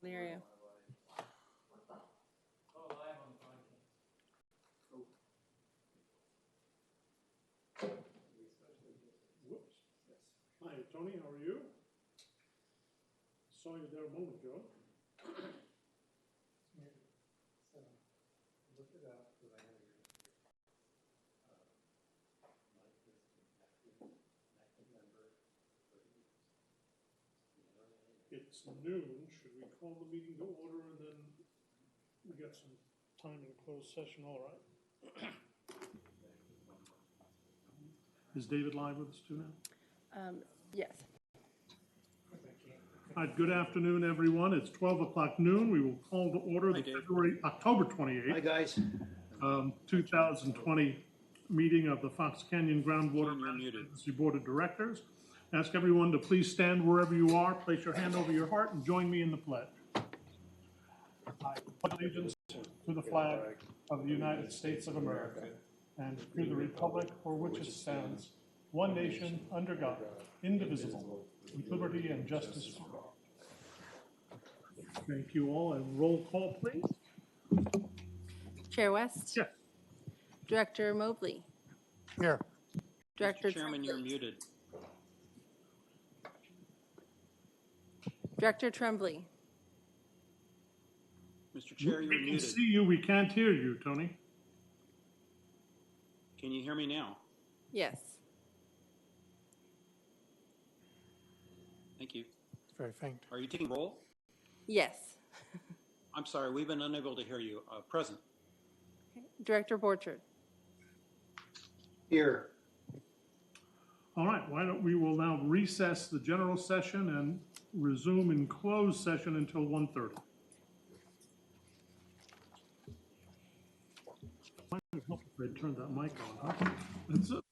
area. Whoops. Hi, Tony, how are you? Saw you there a moment ago. Look it up because I know you're active member. It's noon. Should we call the meeting to order and then we got some time in closed session, all right? Is David live with us too now? Yes. All right, good afternoon, everyone. It's 12 o'clock noon. We will call to order the October 28th. Hi, guys. 2020 meeting of the Fox Canyon Groundwater Management Board of Directors. Ask everyone to please stand wherever you are, place your hand over your heart, and join me in the pledge. I pledge allegiance to the flag of the United States of America and to the republic for which it stands, one nation, under God, indivisible, with liberty and justice for all. Thank you all, and roll call, please. Chair West? Yes. Director Mobley? Here. Director Chairman, Tremblay? you're muted. Director Tremblay? Mr. Chair, you're We can muted. see you, we can't hear you, Tony. Can you hear me now? Yes. Thank you. It's very faint. Are you taking roll? Yes. I'm sorry, we've been unable to hear you. Present. Director Borchard? Here. All right, we will now recess the general session and resume in closed session until 1:30. Might help if they turned that mic on, huh? That's it.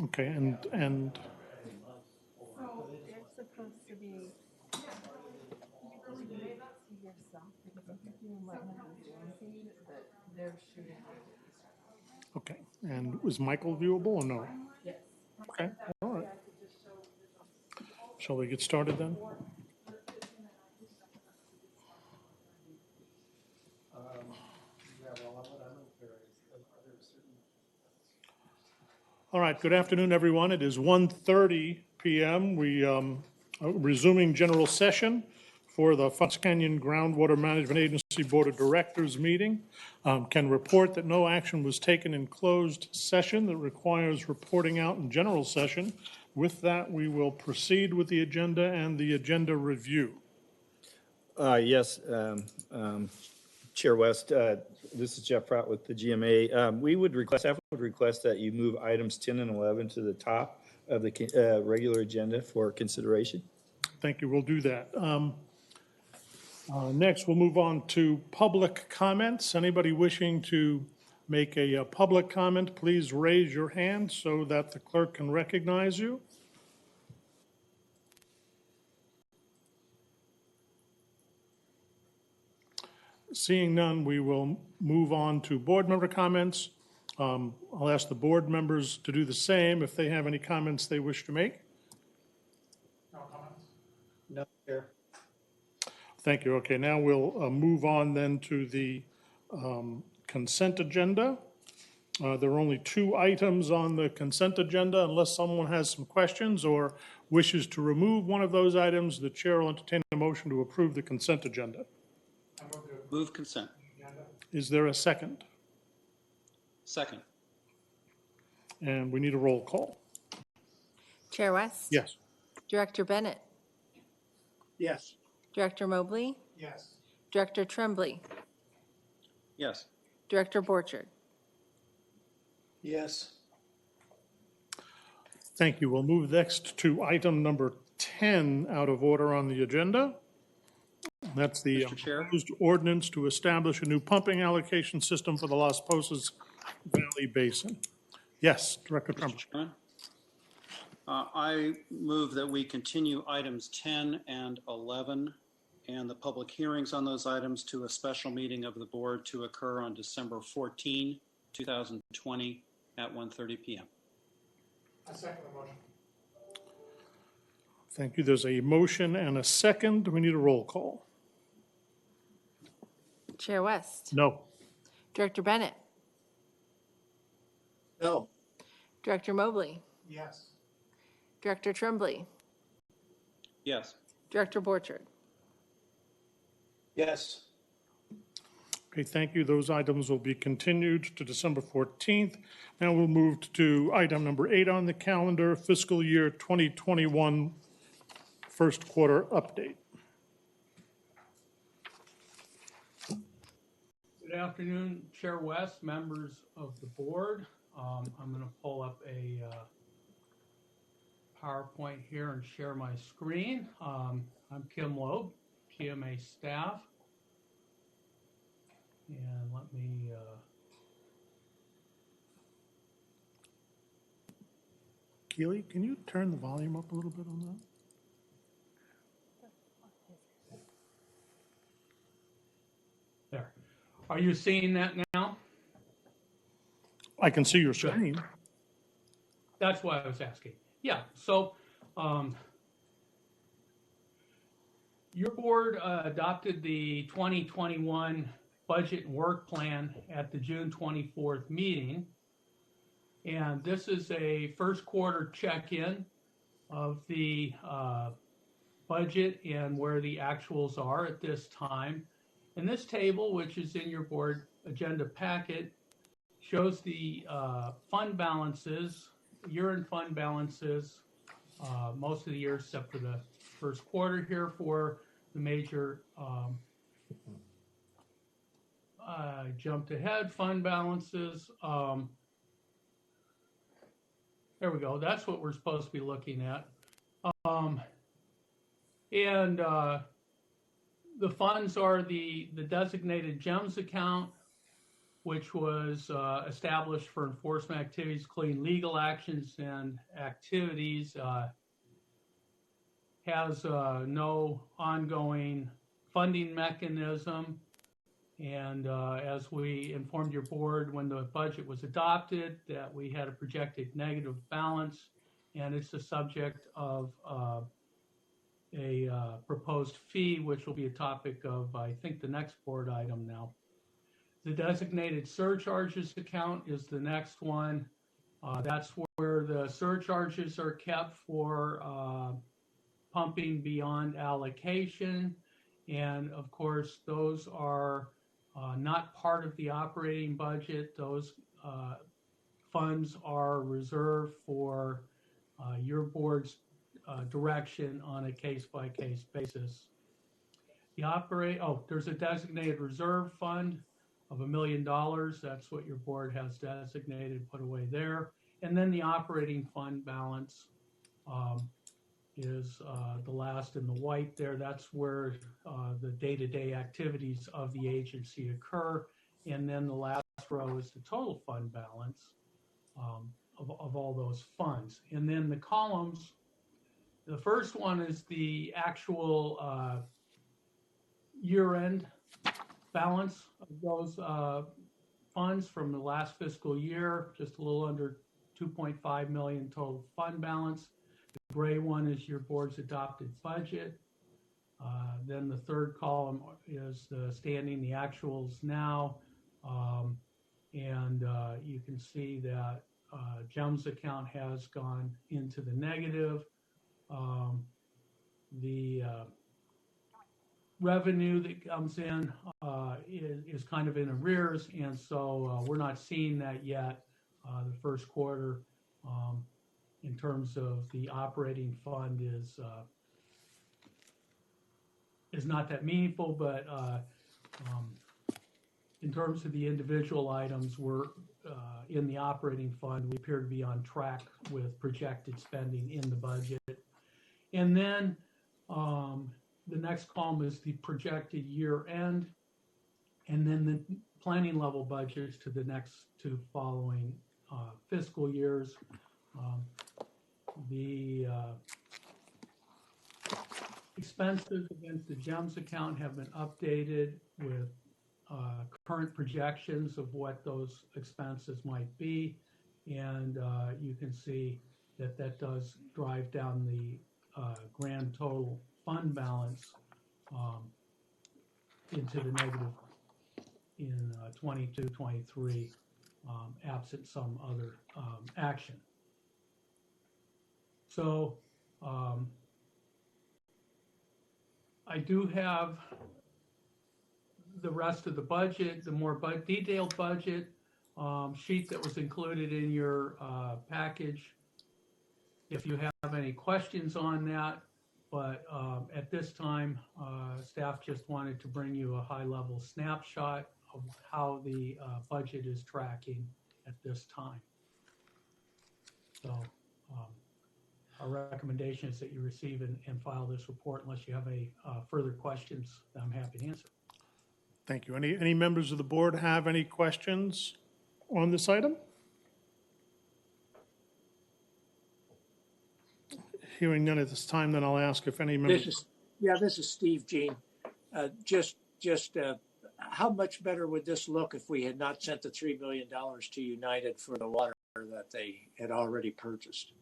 Okay, and So they're supposed to be. Yourself, because I think you might have been doing things that they're shooting. okay, and was Michael viewable or no? Yes. Okay, all right. Shall we get started then? Yeah, well, what I'm unclear is, are there certain, All right, good afternoon, everyone. It is 1:30 PM. We are resuming general session for the Fox Canyon Groundwater Management Agency Board of Directors meeting. Can report that no action was taken in closed session that requires reporting out in general session. With that, we will proceed with the agenda and the agenda review. Yes, Chair West, this is Jeff Pratt with the GMA. Staff would request that you move items 10 and 11 to the top of the regular agenda for consideration. Thank you, we'll do that. Next, we'll move on to public comments. Anybody wishing to make a public comment, please raise your hand so that the clerk can recognize you. Seeing none, we will move on to board member comments. I'll ask the board members to do the same if they have any comments they wish to make. no, Chair. Thank you. Okay, now we'll move on then to the consent agenda. There are only 2 items on the consent agenda. Unless someone has some questions or wishes to remove one of those items, the chair will entertain a motion to approve the consent agenda. Move consent. Is there a second? Second. And we need a roll call. Chair West? Yes. Director Bennett? Yes. Director Mobley? Yes. Director Tremblay? Yes. Director Borchard? Yes. Thank you. We'll move next to item number 10 out of order on the agenda. That's the Mr. Chair? proposed ordinance to establish a new pumping allocation system for the Las Posas Valley Basin. Yes, Director Trumbull. Mr. Chairman? I move that we continue items 10 and 11 and the public hearings on those items to a special meeting of the board to occur on December 14, 2020 at 1:30 p.m. I second the motion. Thank you. There's a motion and a second. We need a roll call. Chair West? No. Director Bennett? No. Director Mobley? Yes. Director Tremblay? Yes. Director Borchard? Yes. Okay, thank you. Those items will be continued to December 14th. Now we'll move to item number 8 on the calendar, fiscal year 2021 first quarter update. Good afternoon, Chair West, members of the board. I'm going to pull up a PowerPoint here and share my screen. I'm Kim Loeb, GMA staff. And let me Keely, can you turn the volume up a little bit on that? there. Are you seeing that now? I can see your screen. That's why I was asking. Yeah, so your board adopted the 2021 budget and work plan at the June 24th meeting. And this is a first quarter check-in of the budget and where the actuals are at this time. And this table, which is in your board agenda packet, shows the fund balances, year-end fund balances, most of the year except for the first quarter here for the major, I jumped ahead, fund balances. There we go. That's what we're supposed to be looking at. The funds are the designated GEMS account, which was established for enforcement activities, including legal actions and activities, has no ongoing funding mechanism. And as we informed your board when the budget was adopted, that we had a projected negative balance, and it's the subject of a proposed fee, which will be a topic of, I think, the next board item now. The designated surcharges account is the next one. That's where the surcharges are kept for pumping beyond allocation. And of course, those are not part of the operating budget. Those funds are reserved for your board's direction on a case-by-case basis. There's a designated reserve fund of $1 million. That's what your board has designated, put away there. And then the operating fund balance is the last in the white there. That's where the day-to-day activities of the agency occur. And then the last row is the total fund balance of all those funds. And then the columns, the first one is the actual year-end balance of those funds from the last fiscal year, just a little under 2.5 million total fund balance. The gray one is your board's adopted budget. Then the third column is the standing, the actuals now. And you can see that GEMS account has gone into the negative. The revenue that comes in is kind of in arrears, and so we're not seeing that yet. The first quarter, in terms of the operating fund, is not that meaningful, but in terms of the individual items, we're in the operating fund, we appear to be on track with projected spending in the budget. And then the next column is the projected year end, and then the planning level budgets to the next two following fiscal years. The expenses against the GEMS account have been updated with current projections of what those expenses might be. And you can see that that does drive down the grand total fund balance into the negative in 22-23, absent some other action. So I do have the rest of the budget, the more detailed budget sheet that was included in your package. If you have any questions on that, but at this time, staff just wanted to bring you a high-level snapshot of how the budget is tracking at this time. So our recommendation is that you receive and file this report unless you have any further questions that I'm happy to answer. Thank you. Any members of the board have any questions on this item? Hearing none at this time, then I'll ask if any members. This is Steve Jean. How much better would this look if we had not sent the $3 million to United for the water that they had already purchased?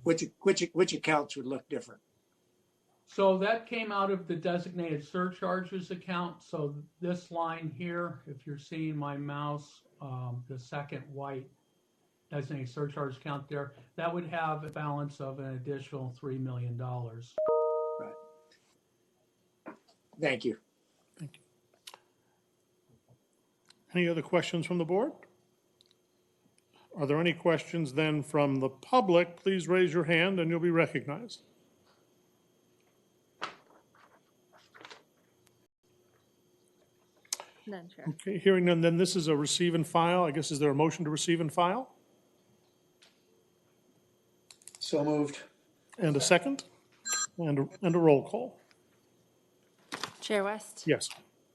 Which accounts would look different? So that came out of the designated surcharges account. So this line here, if you're seeing my mouse, the second white designated surcharge account there, that would have a balance of an additional $3 million. Right. Thank you. Thank you. Any other questions from the board? Are there any questions then from the public? Please raise your hand and you'll be recognized. None, Chair. Okay, hearing none, then this is a receive and file. I guess, is there a motion to receive and file? So moved. And a second? And a roll call? Chair West, Yes.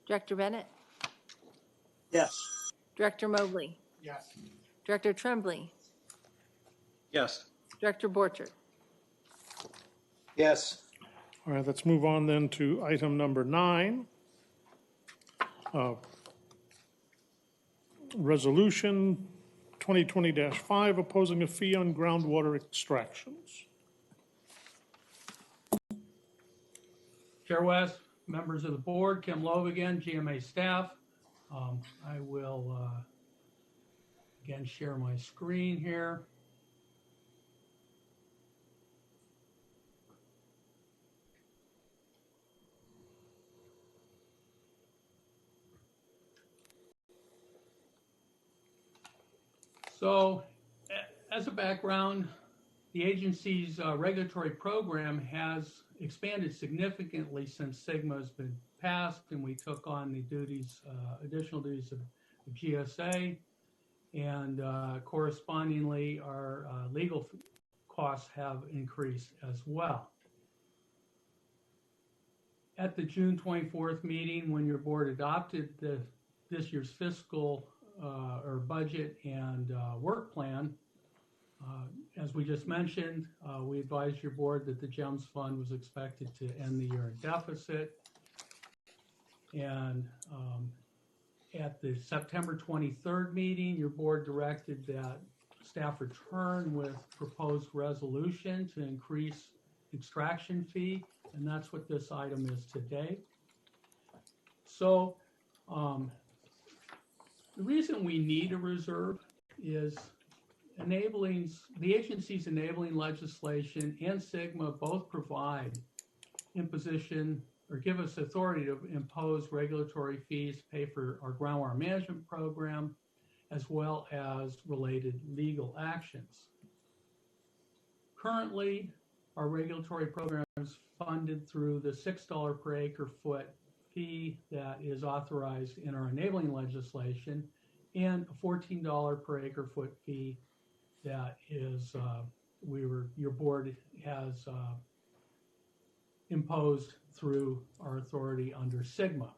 Director Bennett, Yes. Director Mobley, Yes. Director Tremblay, Yes. Director Borchert. Yes. All right, let's move on then to item number 9. Resolution 2020-5, opposing a fee on groundwater extractions. Chair West, members of the board, Kim Loeb again, GMA staff. I will again share my screen here. So, as a background, the agency's regulatory program has expanded significantly since SGMA has been passed, and we took on the duties, additional duties of GSA, and correspondingly, our legal costs have increased as well. At the June 24th meeting, when your board adopted this year's fiscal or budget and work plan, as we just mentioned, we advised your board that the GEMS fund was expected to end the year in deficit. And at the September 23rd meeting, your board directed that staff return with proposed resolution to increase extraction fee, and that's what this item is today. So the reason we need a reserve is the agency's enabling legislation and SGMA both provide imposition or give us authority to impose regulatory fees to pay for our groundwater management program, as well as related legal actions. Currently, our regulatory program is funded through the $6 per acre foot fee that is authorized in our enabling legislation, and a $14 per acre foot fee that is your board has imposed through our authority under SGMA.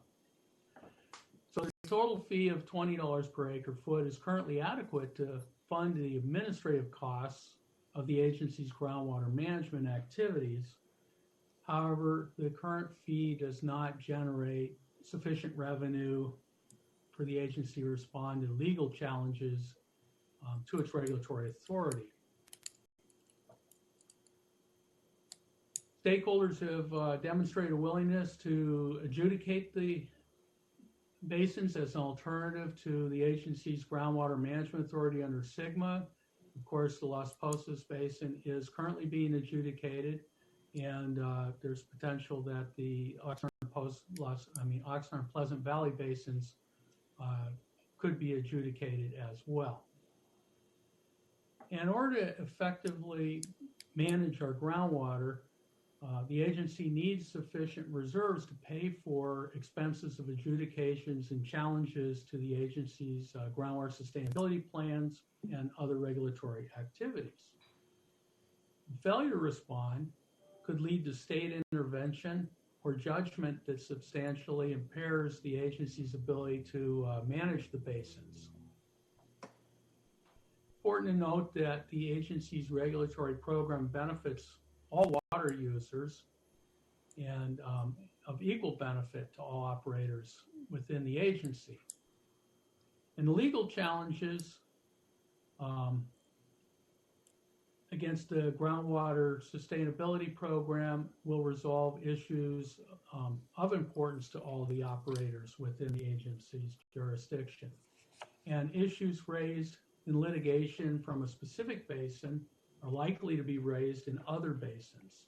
So the total fee of $20 per acre foot is currently adequate to fund the administrative costs of the agency's groundwater management activities. However, the current fee does not generate sufficient revenue for the agency to respond to legal challenges to its regulatory authority. Stakeholders have demonstrated a willingness to adjudicate the basins as an alternative to the agency's groundwater management authority under SGMA. Of course, the Las Posas Basin is currently being adjudicated, and there's potential that the Oxnard and Pleasant Valley Basins could be adjudicated as well. In order to effectively manage our groundwater, the agency needs sufficient reserves to pay for expenses of adjudications and challenges to the agency's groundwater sustainability plans and other regulatory activities. Failure to respond could lead to state intervention or judgment that substantially impairs the agency's ability to manage the basins. Important to note that the agency's regulatory program benefits all water users and of equal benefit to all operators within the agency. And the legal challenges against the groundwater sustainability program will resolve issues of importance to all the operators within the agency's jurisdiction. And issues raised in litigation from a specific basin are likely to be raised in other basins.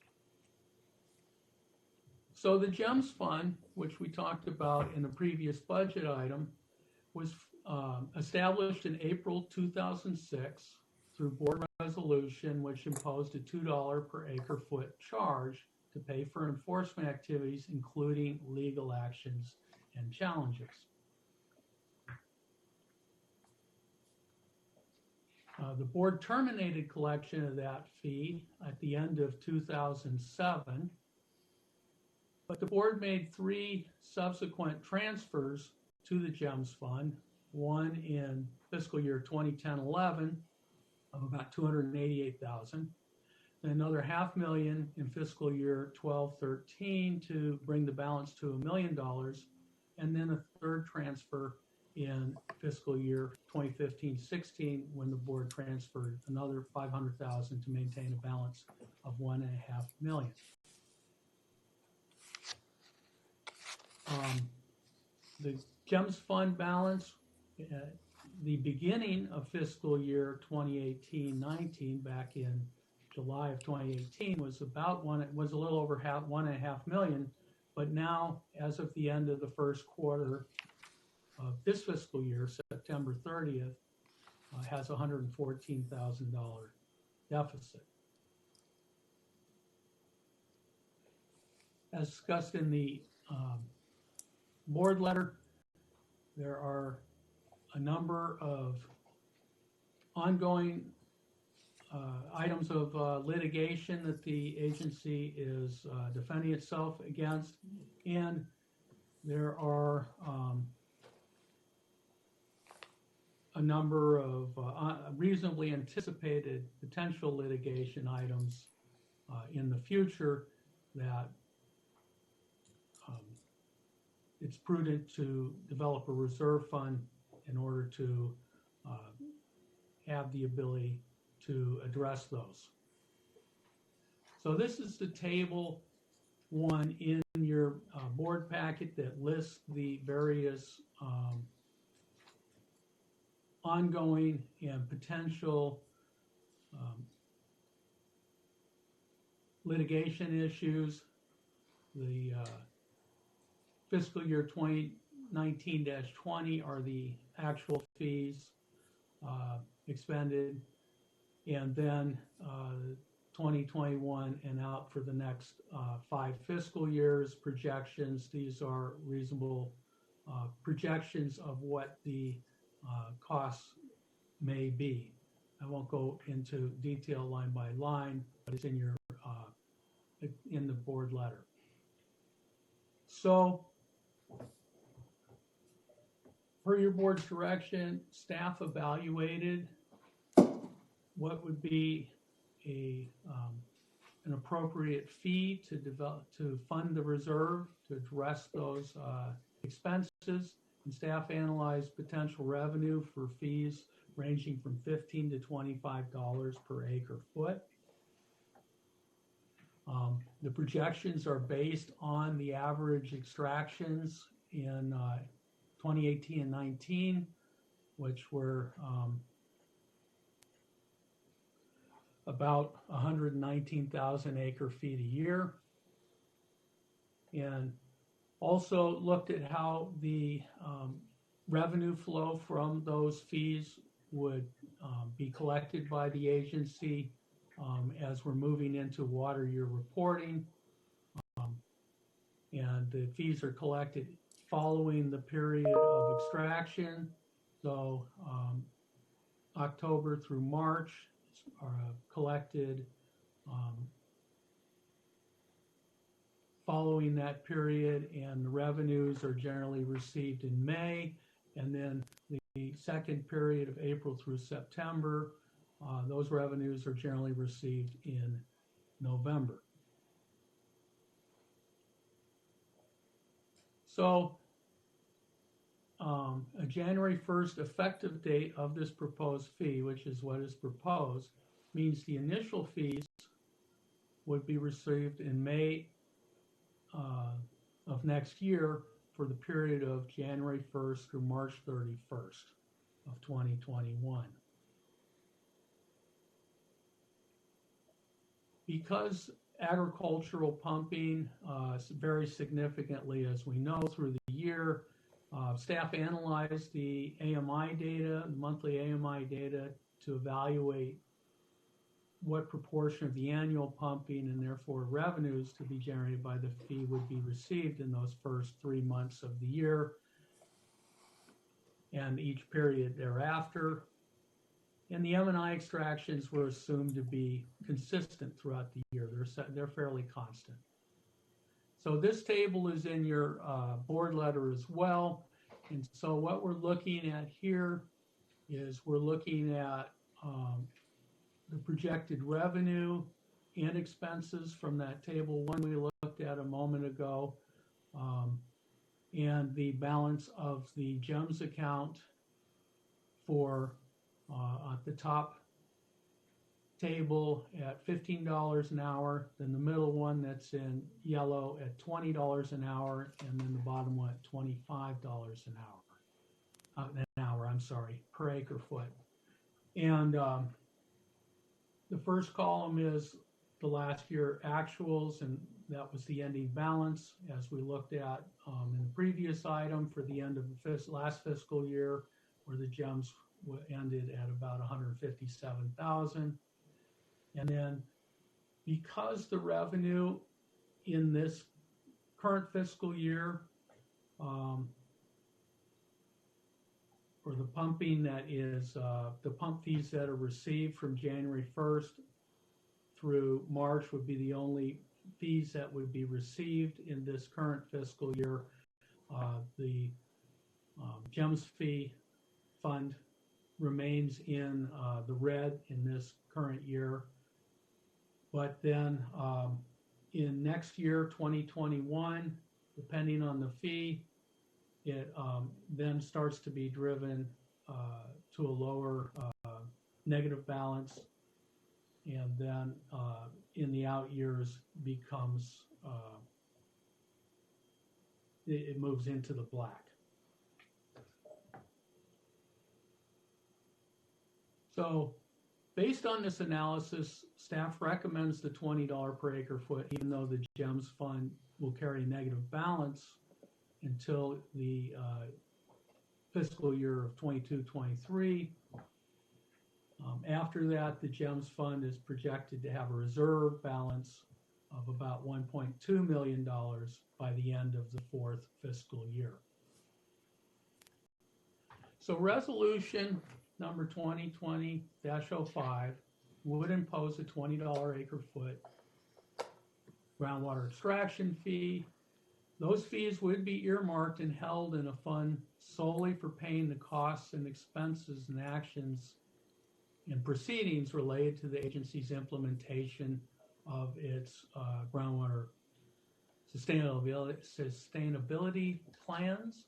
So the GEMS fund, which we talked about in the previous budget item, was established in April 2006 through board resolution, which imposed a $2 per acre foot charge to pay for enforcement activities, including legal actions and challenges. The board terminated collection of that fee at the end of 2007, But the board made 3 subsequent transfers to the GEMS fund, one in fiscal year 2010-11 of about $288,000, another $500,000 in fiscal year 12-13 to bring the balance to $1 million, and then a third transfer in fiscal year 2015-16 when the board transferred another $500,000 to maintain a balance of $1.5 million. The GEMS fund balance at the beginning of fiscal year 2018-19, back in July of 2018, was a little over $1.5 million, but now, as of the end of the first quarter of this fiscal year, September 30th, has a $114,000 deficit. As discussed in the board letter, there are a number of ongoing items of litigation that the agency is defending itself against, and there are a number of reasonably anticipated potential litigation items in the future that it's prudent to develop a reserve fund in order to have the ability to address those. So this is the table 1 in your board packet that lists the various ongoing and potential litigation issues. The fiscal year 2019-20 are the actual fees expended, and then 2021 and out for the next 5 fiscal years projections. These are reasonable projections of what the costs may be. I won't go into detail line by line, but it's in your in the board letter. So, per your board's direction, staff evaluated what would be an appropriate fee to fund the reserve to address those expenses, and staff analyzed potential revenue for fees ranging from $15 to $25 per acre foot. The projections are based on the average extractions in 2018 and 19, which were about 119,000 acre feet a year, and also looked at how the revenue flow from those fees would be collected by the agency as we're moving into water year reporting. And the fees are collected following the period of extraction. So October through March are collected following that period, and the revenues are generally received in May, and then the second period of April through September, those revenues are generally received in November. So a January 1st effective date of this proposed fee, which is what is proposed, means the initial fees would be received in May of next year for the period of January 1st through March 31st of 2021. Because agricultural pumping varies significantly, as we know, through the year, staff analyzed the AMI data, the monthly AMI data, to evaluate what proportion of the annual pumping and therefore revenues to be generated by the fee would be received in those first 3 months of the year and each period thereafter. And the M&I extractions were assumed to be consistent throughout the year. They're fairly constant. So this table is in your board letter as well. And so what we're looking at here is we're looking at the projected revenue and expenses from that table one we looked at a moment ago, and the balance of the GEMS account for at the top table at $15 an hour, then the middle one that's in yellow at $20 an hour, and then the bottom one at $25 an hour. I'm sorry, per acre foot. And the first column is the last year actuals, and that was the ending balance as we looked at in the previous item for the end of the last fiscal year, where the GEMS ended at about 157,000. And then because the revenue in this current fiscal year for the pumping, that is the pump fees that are received from January 1st through March would be the only fees that would be received in this current fiscal year. The GEMS fee fund remains in the red in this current year. But then in next year, 2021, depending on the fee, it then starts to be driven to a lower negative balance, and then in the out years becomes, it moves into the black. So based on this analysis, staff recommends the $20 per acre foot, even though the GEMS fund will carry a negative balance until the fiscal year of 22-23. After that, the GEMS fund is projected to have a reserve balance of about $1.2 million by the end of the fourth fiscal year. So resolution number 2020-05 would impose a $20 acre foot groundwater extraction fee. Those fees would be earmarked and held in a fund solely for paying the costs and expenses and actions and proceedings related to the agency's implementation of its groundwater sustainability plans.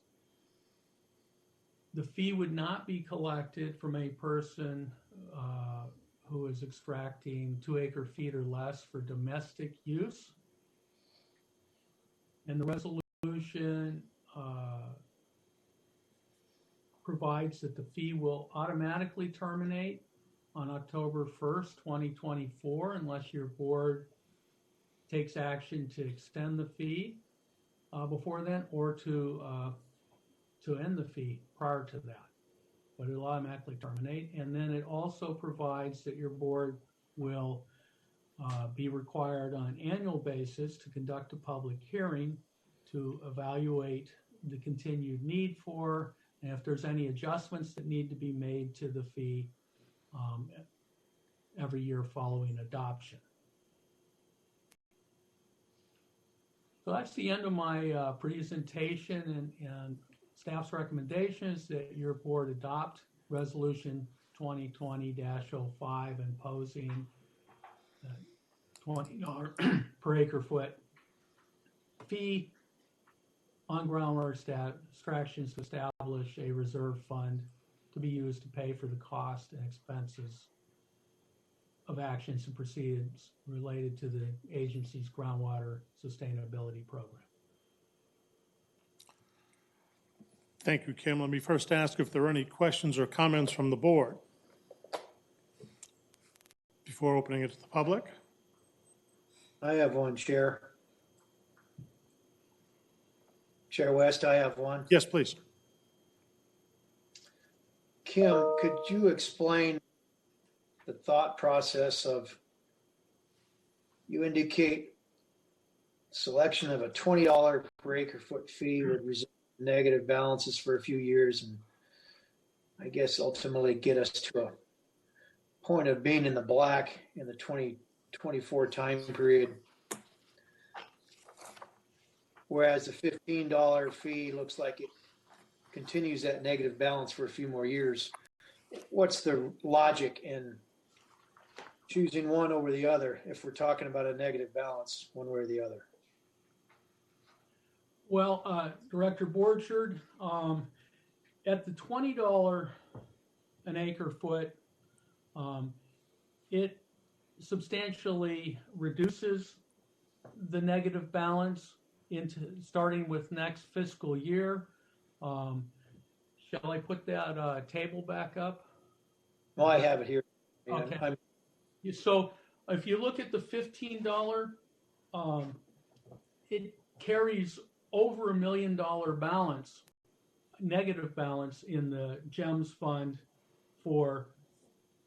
The fee would not be collected from a person who is extracting 2 acre feet or less for domestic use. And the resolution provides that the fee will automatically terminate on October 1st, 2024, unless your board takes action to extend the fee before then, or to end the fee prior to that. But it'll automatically terminate. And then it also provides that your board will be required on an annual basis to conduct a public hearing to evaluate the continued need for, and if there's any adjustments that need to be made to the fee every year following adoption. So that's the end of my presentation, and staff's recommendation is that your board adopt resolution 2020-05 imposing $20 per acre foot fee on groundwater extractions to establish a reserve fund to be used to pay for the cost and expenses of actions and proceedings related to the agency's groundwater sustainability program. Thank you, Kim. Let me first ask if there are any questions or comments from the board before opening it to the public. I have one, Chair. Chair West, I have one. Yes, please. Kim, could you explain the thought process of, you indicate selection of a $20 per acre foot fee would result in negative balances for a few years, and I guess ultimately get us to a point of being in the black in the 2024 time period. whereas the $15 fee looks like it continues that negative balance for a few more years. What's the logic in choosing one over the other if we're talking about a negative balance one way or the other? Well, Director Borchard, at the $20 an acre foot, it substantially reduces the negative balance into starting with next fiscal year. Shall I put that table back up? Well, I have it here. Okay. I'm- So if you look at the $15, it carries over $1 million balance, negative balance in the GEMS fund for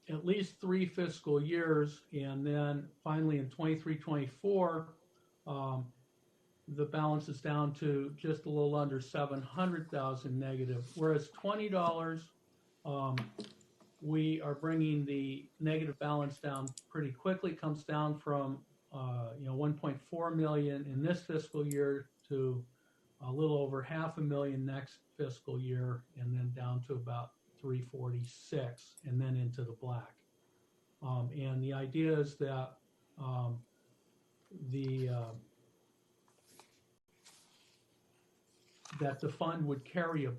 at least 3 fiscal years. And then finally in 23-24, the balance is down to just a little under 700,000 negative, whereas $20, we are bringing the negative balance down pretty quickly. It comes down from 1.4 million in this fiscal year to a little over 500,000 next fiscal year, and then down to about 346, and then into the black. And the idea is that that the fund would carry a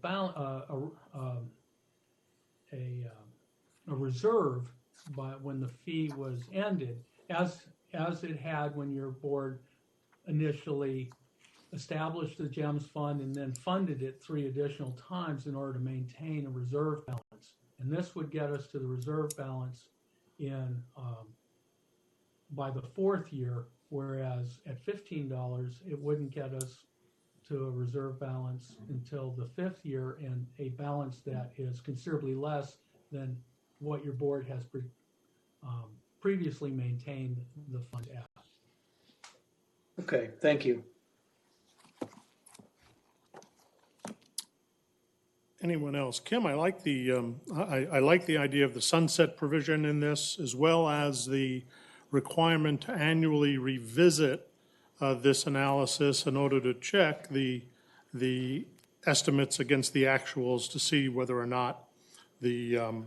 reserve by when the fee was ended, as it had when your board initially established the GEMS fund and then funded it 3 additional times in order to maintain a reserve balance. And this would get us to the reserve balance in by the 4th year, whereas at $15, it wouldn't get us to a reserve balance until the 5th year, and a balance that is considerably less than what your board has previously maintained the fund at. Okay, thank you. Anyone else? Kim, I like the I like the idea of the sunset provision in this, as well as the requirement to annually revisit this analysis in order to check the estimates against the actuals to see whether or not the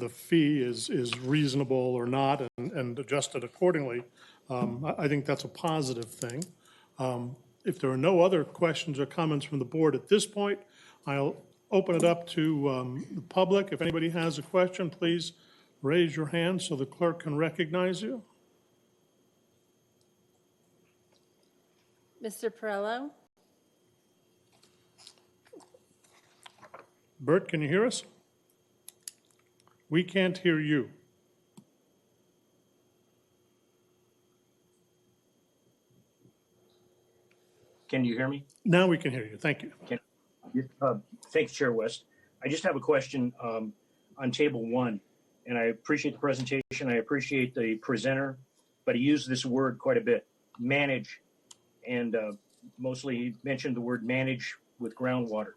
fee is reasonable or not, and adjusted accordingly. I think that's a positive thing. If there are no other questions or comments from the board at this point, I'll open it up to the public. If anybody has a question, please raise your hand so the clerk can recognize you. Mr. Perello? Bert, can you hear us? We can't hear you. Can you hear me? Now we can hear you. Thank you. Thanks, Chair West. I just have a question on Table 1, and I appreciate the presentation. I appreciate the presenter, but he used this word quite a bit, manage, and mostly he mentioned the word manage with groundwater.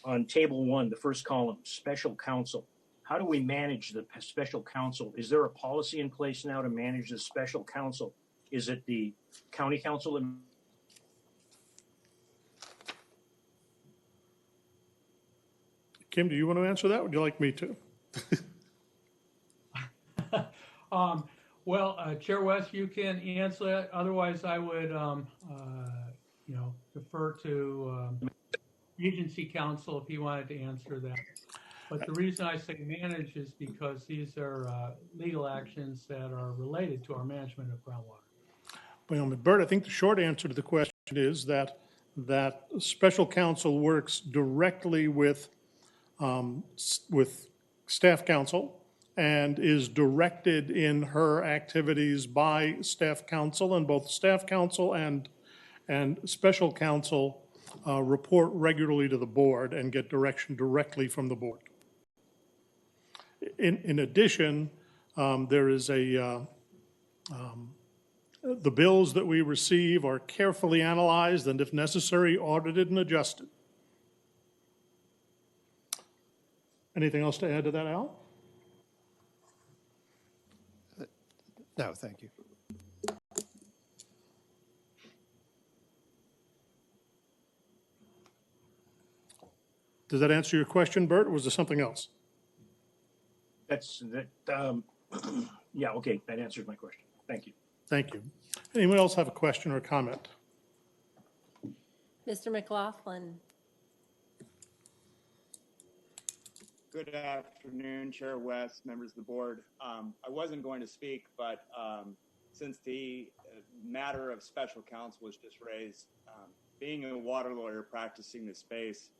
On Table 1, the first column, special counsel. How do we manage the special counsel? Is there a policy in place now to manage the special counsel? Is it the county council that Kim, do you want to answer that? Would you like me to? Well, Chair West, you can answer that. Otherwise, I would, defer to agency counsel if he wanted to answer that. But the reason I say manage is because these are legal actions that are related to our management of groundwater. Well, Bert, I think the short answer to the question is that special counsel works directly with staff counsel and is directed in her activities by staff counsel, and both staff counsel and special counsel report regularly to the board and get direction directly from the board. In addition, there is the bills that we receive are carefully analyzed and, if necessary, audited and adjusted. Anything else to add to that, Al? No, thank you. Does that answer your question, Bert, or was there something else? That's that. Yeah, okay, that answers my question. Thank you. Thank you. Anyone else have a question or a comment? Mr. McLaughlin. Good afternoon, Chair West, members of the board. I wasn't going to speak, but since the matter of special counsel was just raised, being a water lawyer practicing the space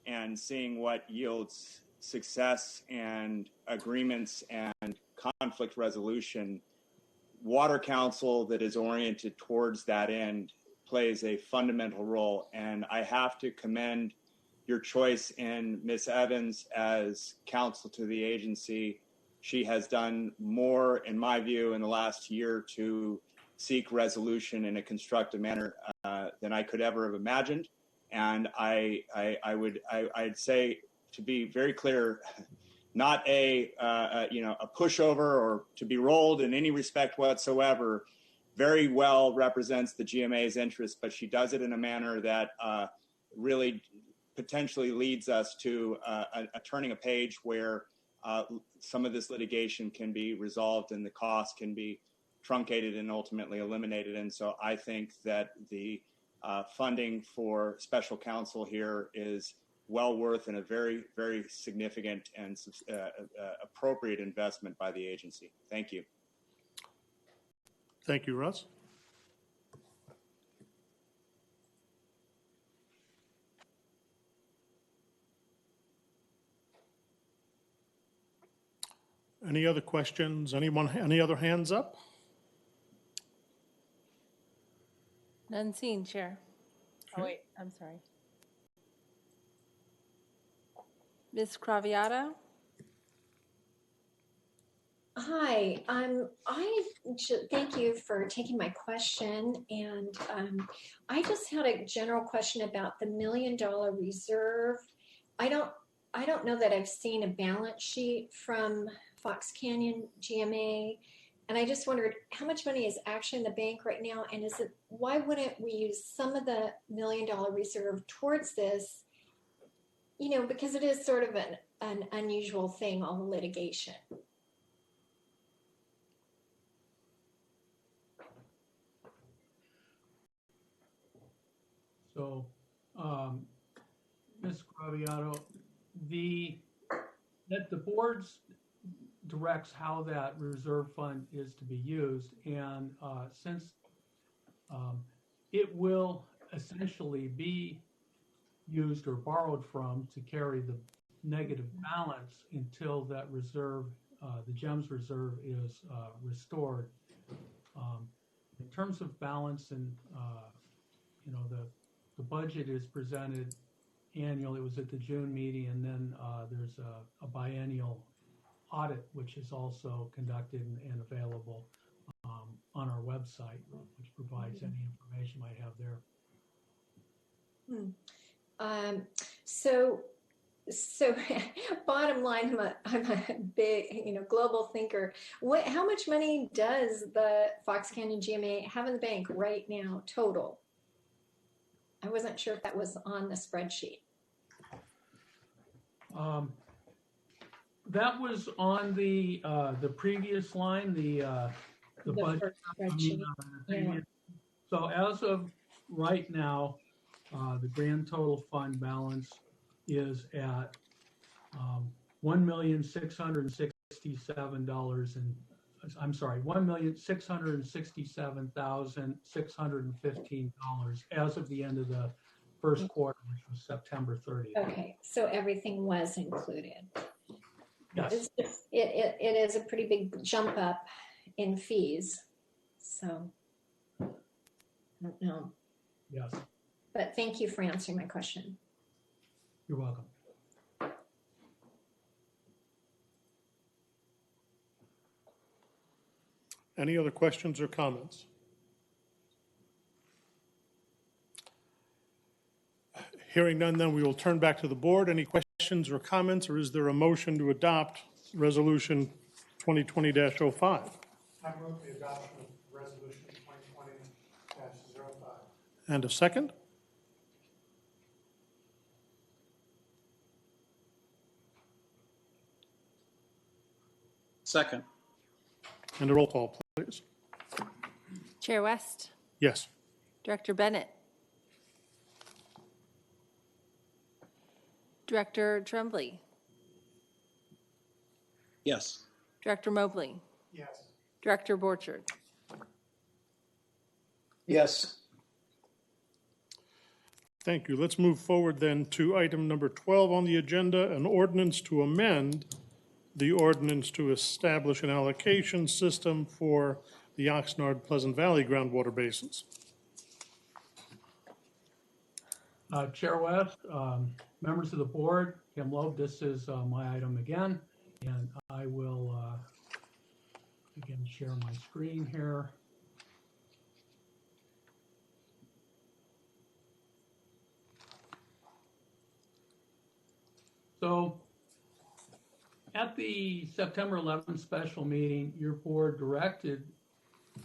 and seeing what yields success and agreements and conflict resolution, water counsel that is oriented towards that end plays a fundamental role. And I have to commend your choice in Ms. Evans as counsel to the agency. She has done more, in my view, in the last year to seek resolution in a constructive manner than I could ever have imagined. And I'd say, to be very clear, not a pushover or to be rolled in any respect whatsoever, very well represents the GMA's interest, but she does it in a manner that really potentially leads us to turning a page where some of this litigation can be resolved and the cost can be truncated and ultimately eliminated. And so I think that the funding for special counsel here is well worth and a very, very significant and appropriate investment by the agency. Thank you. Thank you, Russ. Any other questions? Anyone, any other hands up? None seen, Chair. Oh, wait, I'm sorry. Ms. Craviotto? Hi, thank you for taking my question. And I just had a general question about the $1 million reserve. I don't know that I've seen a balance sheet from Fox Canyon GMA. And I just wondered how much money is actually in the bank right now? And why wouldn't we use some of the $1 million reserve towards this? You know, because it is sort of an unusual thing, all the litigation. So, Ms. Craviotto, that the board's directs how that reserve fund is to be used, and since it will essentially be used or borrowed from to carry the negative balance until that reserve, the GEMS reserve, is restored. In terms of balance, and the budget is presented annually. It was at the June meeting, and then there's a biennial audit, which is also conducted and available on our website, which provides any information you might have there. So bottom line, I'm a big, global thinker. How much money does the Fox Canyon GMA have in the bank right now, total? I wasn't sure if that was on the spreadsheet. That was on the previous line, the budget. So as of right now, the grand total fund balance is at $1,667,615 as of the end of the first quarter, which was September 30th. Okay, so everything was included. Yes. It is a pretty big jump up in fees. So I don't know. Yes. But thank you for answering my question. You're welcome. Any other questions or comments? Hearing none, then we will turn back to the board. Any questions or comments, or is there a motion to adopt Resolution 2020-05? I move the adoption of Resolution 2020-05. And a second? Second. And a roll call, please. Chair West, Yes. Director Bennett, Director Tremblay, Yes. Director Mobley, Yes. Director Borchard. Yes. Thank you. Let's move forward then to item number 12 on the agenda, an ordinance to amend the ordinance to establish an allocation system for the Oxnard Pleasant Valley groundwater basins. Chair West, members of the board, Kim Loeb, this is my item again, and I will again share my screen here. So at the September 11th special meeting, your board directed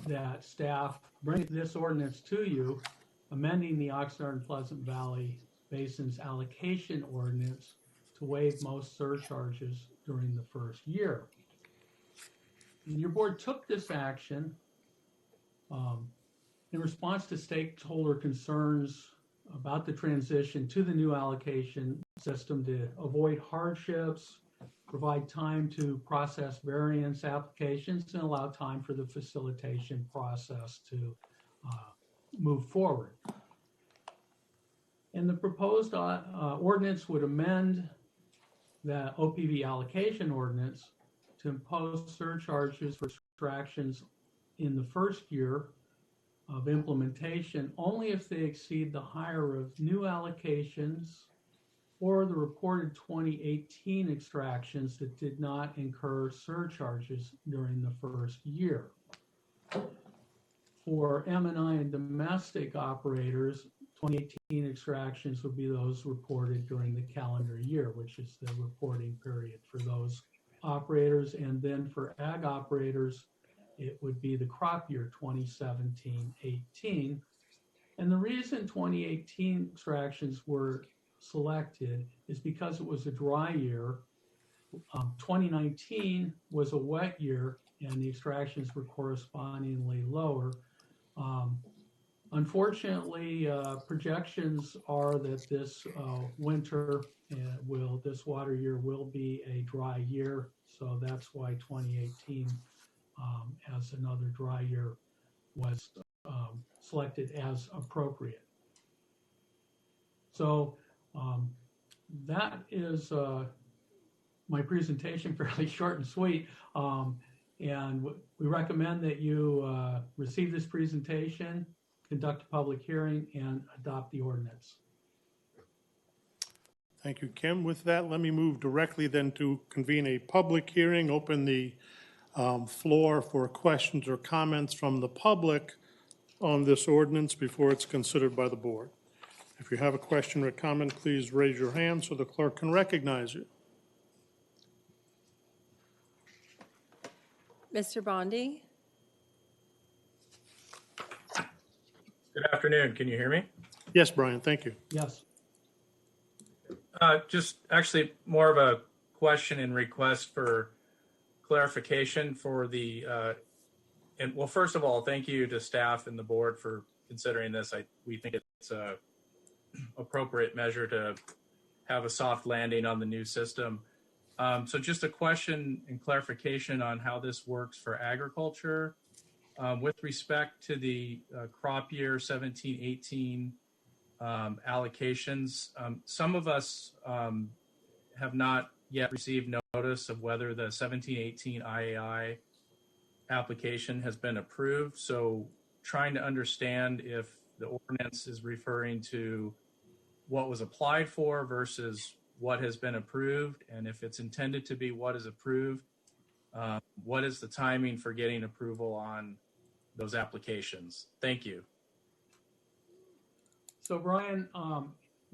that staff bring this ordinance to you, amending the Oxnard and Pleasant Valley Basins Allocation Ordinance to waive most surcharges during the first year. And your board took this action in response to stakeholder concerns about the transition to the new allocation system to avoid hardships, provide time to process variance applications, and allow time for the facilitation process to move forward. And the proposed ordinance would amend the OPV allocation ordinance to impose surcharges for extractions in the first year of implementation only if they exceed the higher of new allocations or the reported 2018 extractions that did not incur surcharges during the first year. For M&I and domestic operators, 2018 extractions would be those reported during the calendar year, which is the reporting period for those operators. And then for ag operators, it would be the crop year 2017-18. And the reason 2018 extractions were selected is because it was a dry year. 2019 was a wet year and the extractions were correspondingly lower. Unfortunately, projections are that this winter this water year will be a dry year. So that's why 2018 as another dry year was selected as appropriate. So that is my presentation, fairly short and sweet. And we recommend that you receive this presentation, conduct a public hearing, and adopt the ordinance. Thank you, Kim. With that, let me move directly then to convene a public hearing, open the floor for questions or comments from the public on this ordinance before it's considered by the board. If you have a question or comment, please raise your hand so the clerk can recognize you. Mr. Bondi? Good afternoon. Can you hear me? Yes, Brian, thank you. Yes. Just actually more of a question and request for clarification for the, and well, first of all, thank you to staff and the board for considering this. We think it's a appropriate measure to have a soft landing on the new system. So just a question and clarification on how this works for agriculture. With respect to the crop year 17-18 allocations, some of us have not yet received notice of whether the 17-18 IAI application has been approved. So trying to understand if the ordinance is referring to what was applied for versus what has been approved, and if it's intended to be what is approved, what is the timing for getting approval on those applications? Thank you. So Brian,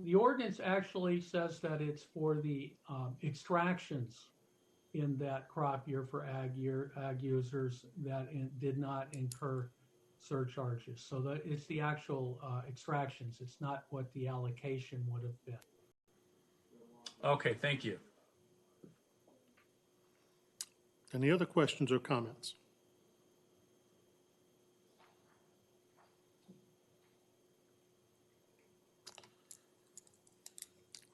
the ordinance actually says that it's for the extractions in that crop year for ag users that did not incur surcharges. So that it's the actual extractions. It's not what the allocation would have been. Okay, thank you. Any other questions or comments?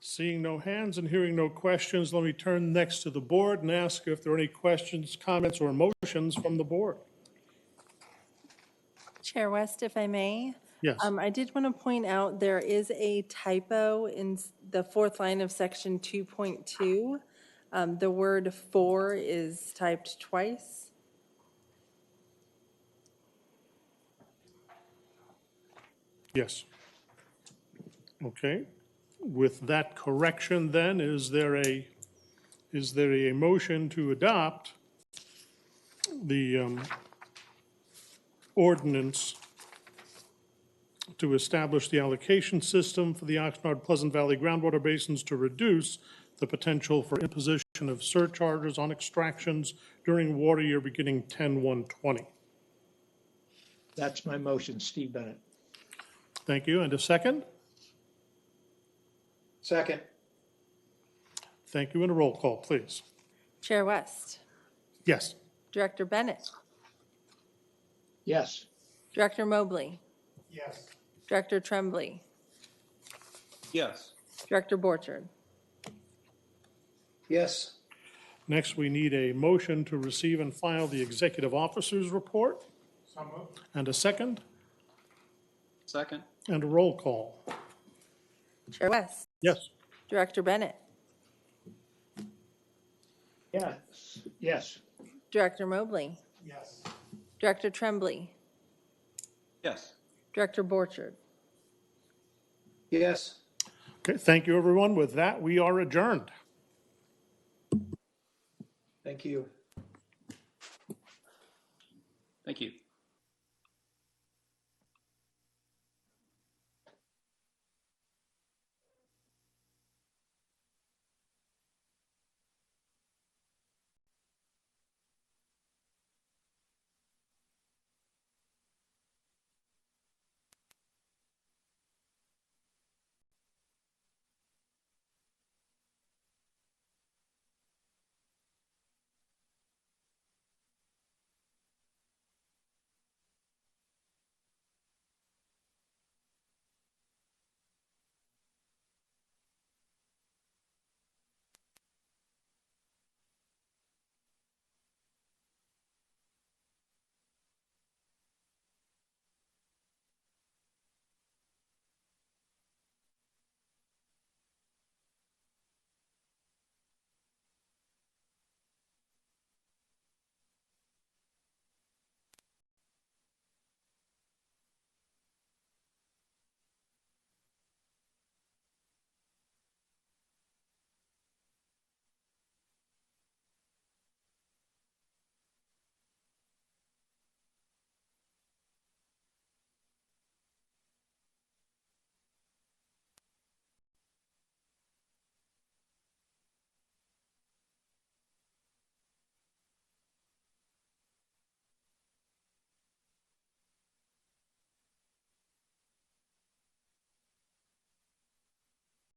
Seeing no hands and hearing no questions, let me turn next to the board and ask if there are any questions, comments, or motions from the board. Chair West, if I may. Yes. I did want to point out there is a typo in the fourth line of section 2.2. The word "for" is typed twice. Yes. Okay. With that correction, then, is there a motion to adopt the ordinance to establish the allocation system for the Oxnard Pleasant Valley groundwater basins to reduce the potential for imposition of surcharges on extractions during water year beginning 10/1/20? That's my motion, Steve Bennett. Thank you. And a second? Second. Thank you. And a roll call, please. Chair West, Yes. Director Bennett, Yes. Director Mobley, Yes. Director Tremblay, Yes. Director Borchard. Yes. Next, we need a motion to receive and file the executive officer's report. So moved. And a second, Second. and a roll call. Chair West, Yes. Director Bennett, Yes. Yes. Director Mobley, Yes. Director Tremblay, Yes. Director Borchard. Yes. Okay, thank you, everyone. With that, we are adjourned. Thank you. Thank you.